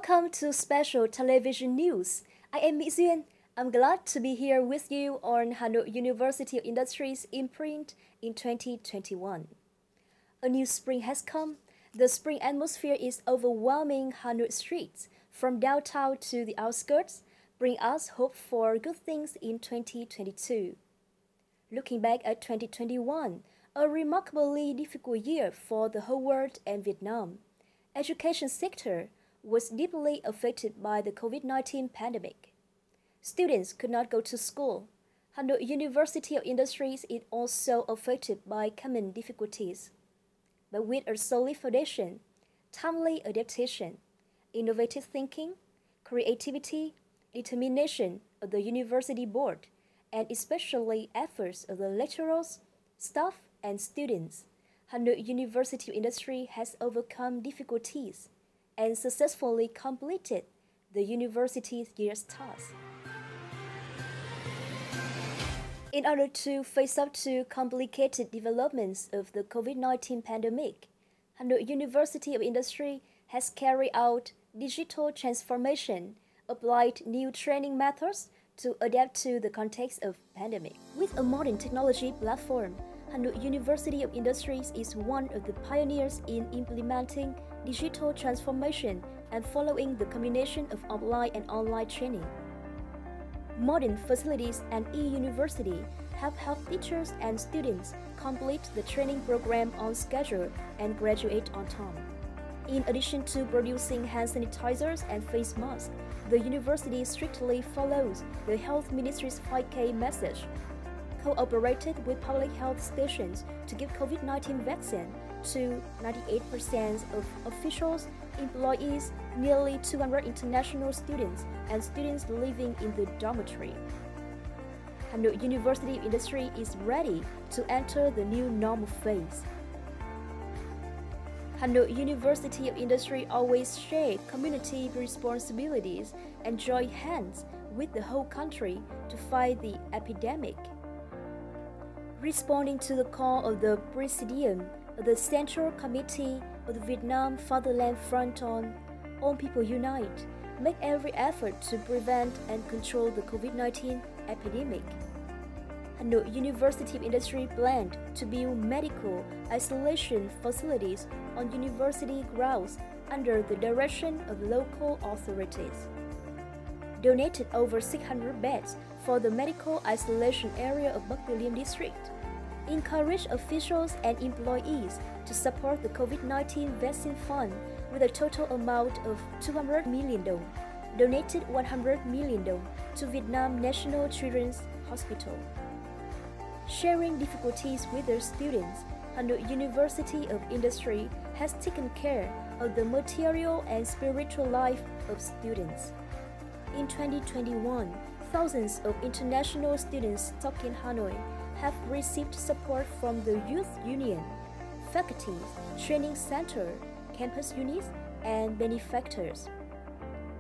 Welcome to Special Television News. I am Mi Duyên. I'm glad to be here with you on Hanoi University of Industry's imprint in 2021. A new spring has come. The spring atmosphere is overwhelming Hanoi streets, from downtown to the outskirts, bring us hope for good things in 2022. Looking back at 2021, a remarkably difficult year for the whole world and Vietnam. Education sector was deeply affected by the COVID-19 pandemic. Students could not go to school. Hanoi University of Industry is also affected by common difficulties. But with a solid foundation, timely adaptation, innovative thinking, creativity, determination of the university board, and especially efforts of the lecturers, staff, and students, Hanoi University of Industry has overcome difficulties and successfully completed the university's year's task. In order to face up to complicated developments of the COVID-19 pandemic, Hanoi University of Industry has carried out digital transformation, applied new training methods to adapt to the context of pandemic. With a modern technology platform, Hanoi University of Industries is one of the pioneers in implementing digital transformation and following the combination of offline and online training. Modern facilities and e-university have helped teachers and students complete the training program on schedule and graduate on time. In addition to producing hand sanitizers and face masks, the university strictly follows the Health Ministry's 5K message, cooperated with public health stations to give COVID-19 vaccine to 98% of officials, employees, nearly 200 international students, and students living in the dormitory. Hanoi University of Industry is ready to enter the new normal phase. Hanoi University of Industry always share community responsibilities and join hands with the whole country to fight the epidemic. Responding to the call of the Presidium of the Central Committee of the Vietnam Fatherland Front on All People Unite, make every effort to prevent and control the COVID-19 epidemic. Hanoi University of Industry planned to build medical isolation facilities on university grounds under the direction of local authorities. Donated over 600 beds for the medical isolation area of Bắc Từ Liêm district. Encouraged officials and employees to support the COVID-19 vaccine fund with a total amount of 200 million dong. Donated 100 million dong to Vietnam National Children's Hospital. Sharing difficulties with their students, Hanoi University of Industry has taken care of the material and spiritual life of students. In 2021, thousands of international students stuck in Hanoi have received support from the Youth Union, faculty, training center, campus units, and benefactors.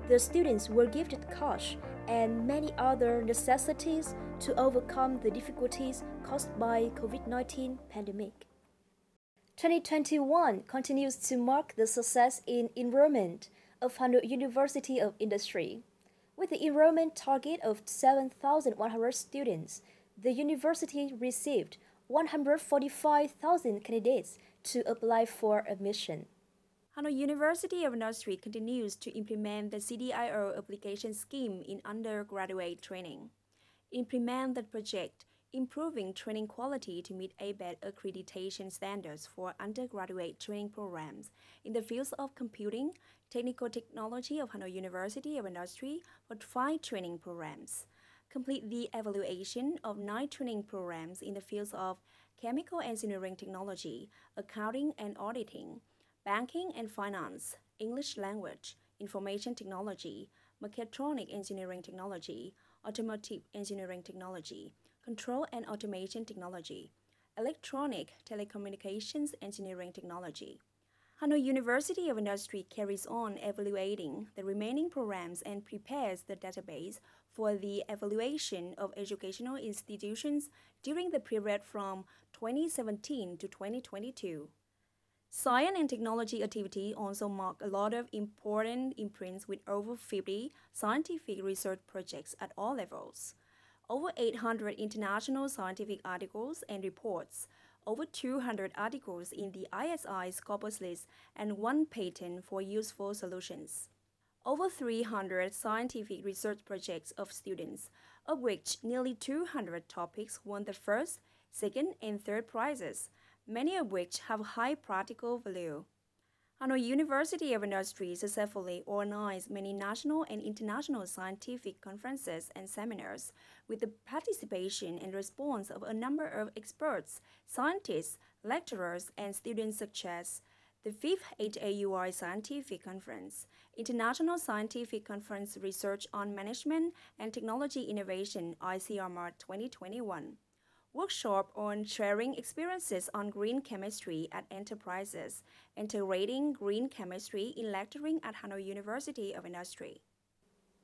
The students were gifted cash and many other necessities to overcome the difficulties caused by COVID-19 pandemic. 2021 continues to mark the success in enrollment of Hanoi University of Industry. With the enrollment target of 7,100 students, the university received 145,000 candidates to apply for admission. Hanoi University of Industry continues to implement the CDIO application scheme in undergraduate training. Implement the project, improving training quality to meet ABET accreditation standards for undergraduate training programs in the fields of computing, technical technology of Hanoi University of Industry for 5 training programs. Complete the evaluation of 9 training programs in the fields of chemical engineering technology, accounting and auditing, banking and finance, English language, information technology, mechatronic engineering technology, automotive engineering technology, control and automation technology, electronic telecommunications engineering technology. Hanoi University of Industry carries on evaluating the remaining programs and prepares the database for the evaluation of educational institutions during the period from 2017 to 2022. Science and technology activity also mark a lot of important imprints with over 50 scientific research projects at all levels, over 800 international scientific articles and reports, over 200 articles in the ISI Scopus list, and 1 patent for useful solutions. Over 300 scientific research projects of students, of which nearly 200 topics won the first, second, and third prizes, many of which have high practical value. Hanoi University of Industry successfully organized many national and international scientific conferences and seminars with the participation and response of a number of experts, scientists, lecturers, and students such as the 5th HaUI Scientific Conference, International Scientific Conference Research on Management and Technology Innovation ICRMAT 2021, workshop on sharing experiences on green chemistry at enterprises, integrating green chemistry in lecturing at Hanoi University of Industry.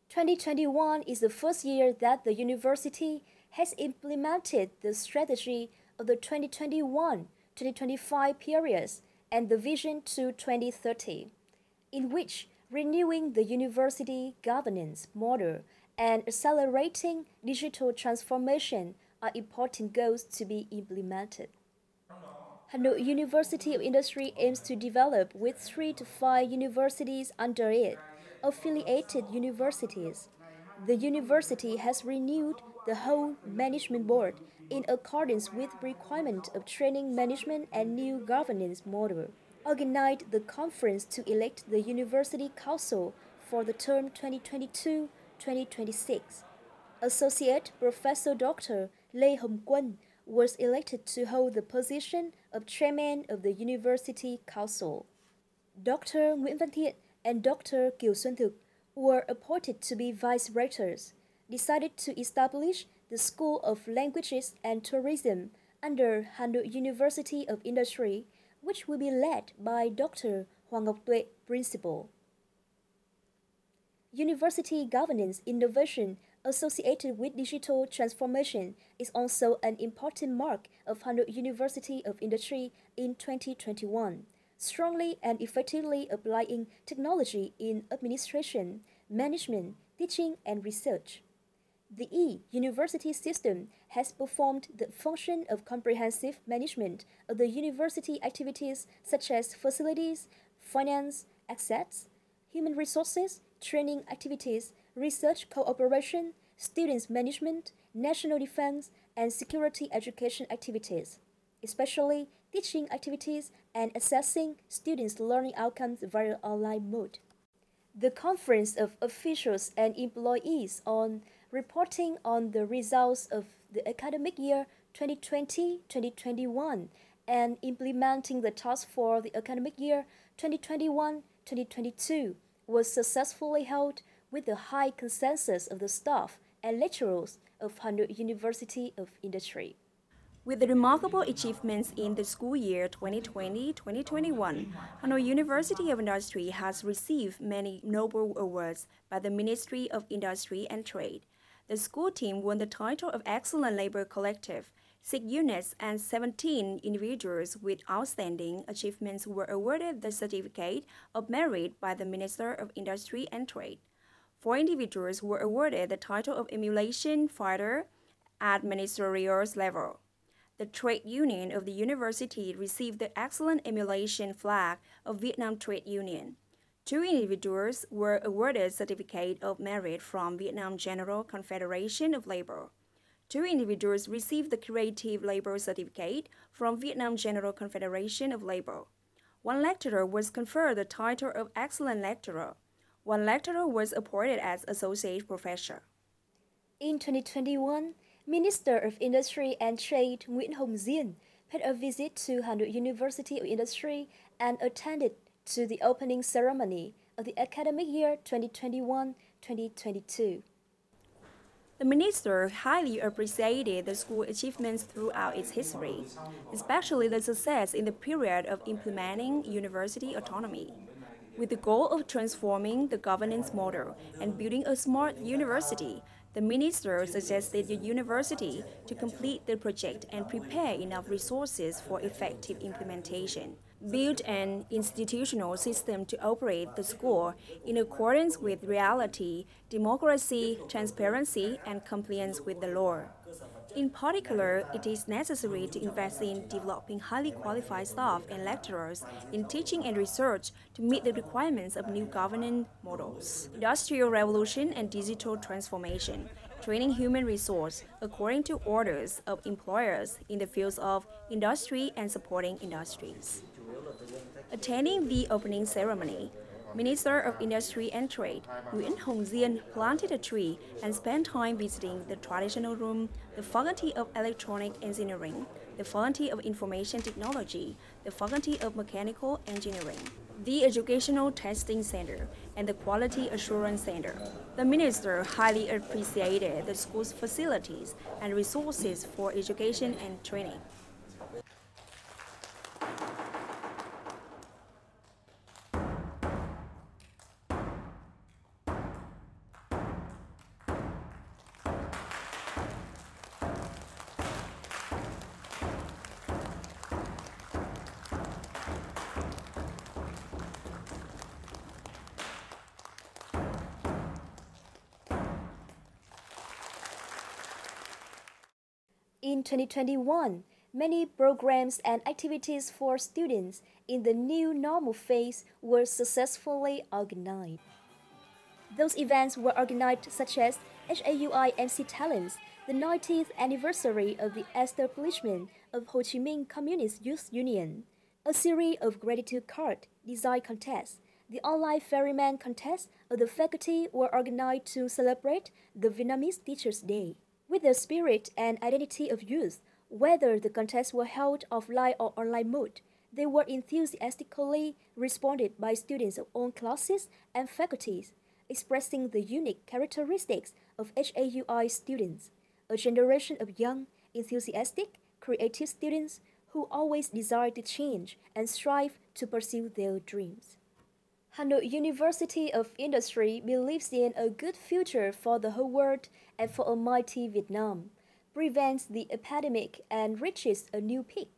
2021 is the first year that the university has implemented the strategy of the 2021-2025 periods and the vision to 2030, in which renewing the university governance model and accelerating digital transformation are important goals to be implemented. Hanoi University of Industry aims to develop with 3 to 5 universities under it, affiliated universities. The university has renewed the whole management board in accordance with requirement of training management and new governance model, organized the conference to elect the University Council for the term 2022-2026. Associate Professor Dr. Lê Hồng Quân was elected to hold the position of Chairman of the University Council. Dr. Nguyễn Văn Thiện and Dr. Kiều Xuân Thực were appointed to be Vice Rectors, decided to establish the School of Languages and Tourism under Hanoi University of Industry, which will be led by Dr. Hoàng Ngọc Tuệ, Principal. University governance innovation associated with digital transformation is also an important mark of Hanoi University of Industry in 2021, strongly and effectively applying technology in administration, management, teaching, and research. The e-university system has performed the function of comprehensive management of the university activities such as facilities, finance, assets, human resources, training activities, research cooperation, students management, national defense, and security education activities, especially teaching activities and assessing students' learning outcomes via online mode. The Conference of Officials and Employees on reporting on the results of the academic year 2020-2021 and implementing the task for the academic year 2021-2022 was successfully held with the high consensus of the staff and lecturers of Hanoi University of Industry. With the remarkable achievements in the school year 2020-2021, Hanoi University of Industry has received many noble awards by the Ministry of Industry and Trade. The school team won the title of Excellent Labor Collective. 6 units and 17 individuals with outstanding achievements were awarded the Certificate of Merit by the Minister of Industry and Trade. 4 individuals were awarded the title of Emulation Fighter at ministerial level. The trade union of the university received the Excellent Emulation Flag of Vietnam Trade Union. 2 individuals were awarded Certificate of Merit from Vietnam General Confederation of Labor. 2 individuals received the Creative Labor Certificate from Vietnam General Confederation of Labor. 1 lecturer was conferred the title of Excellent Lecturer. 1 lecturer was appointed as Associate Professor. In 2021, Minister of Industry and Trade Nguyễn Hồng Diên paid a visit to Hanoi University of Industry and attended to the opening ceremony of the academic year 2021-2022. The minister highly appreciated the school achievements throughout its history, especially the success in the period of implementing university autonomy. With the goal of transforming the governance model and building a smart university, the minister suggested the university to complete the project and prepare enough resources for effective implementation. build an institutional system to operate the school in accordance with reality, democracy, transparency, and compliance with the law. In particular, it is necessary to invest in developing highly qualified staff and lecturers in teaching and research to meet the requirements of new governance models, industrial revolution and digital transformation, training human resource according to orders of employers in the fields of industry and supporting industries. Attending the opening ceremony, Minister of Industry and Trade, Nguyễn Hồng Diên, planted a tree and spent time visiting the traditional room, the Faculty of Electronic Engineering, the Faculty of Information Technology, the Faculty of Mechanical Engineering, the Educational Testing Center, and the Quality Assurance Center. The minister highly appreciated the school's facilities and resources for education and training. In 2021, many programs and activities for students in the new normal phase were successfully organized. Those events were organized such as HaUI-MC Talents, the 90th anniversary of the establishment of Ho Chi Minh Communist Youth Union, a series of gratitude card design contests. The online ferryman contest of the faculty were organized to celebrate the Vietnamese Teachers' Day. With the spirit and identity of youth, whether the contests were held offline or online mode, they were enthusiastically responded by students of all classes and faculties, expressing the unique characteristics of HaUI students, a generation of young, enthusiastic, creative students who always desire to change and strive to pursue their dreams. Hanoi University of Industry believes in a good future for the whole world and for almighty Vietnam, prevents the epidemic and reaches a new peak.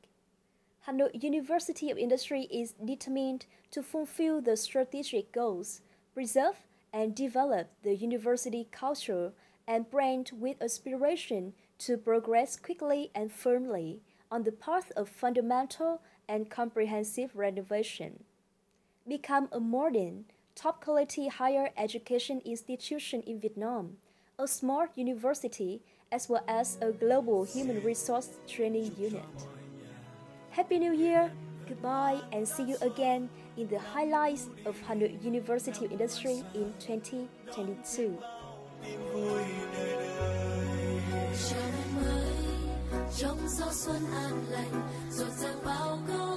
Hanoi University of Industry is determined to fulfill the strategic goals, preserve and develop the university culture and brand with aspiration to progress quickly and firmly on the path of fundamental and comprehensive renovation. Become a modern, top-quality higher education institution in Vietnam, a smart university, as well as a global human resource training unit. Happy New Year, goodbye, and see you again in the highlights of Hanoi University of Industry in 2022. Chào năm mới trong gió xuân an lành rộn ràng bao câu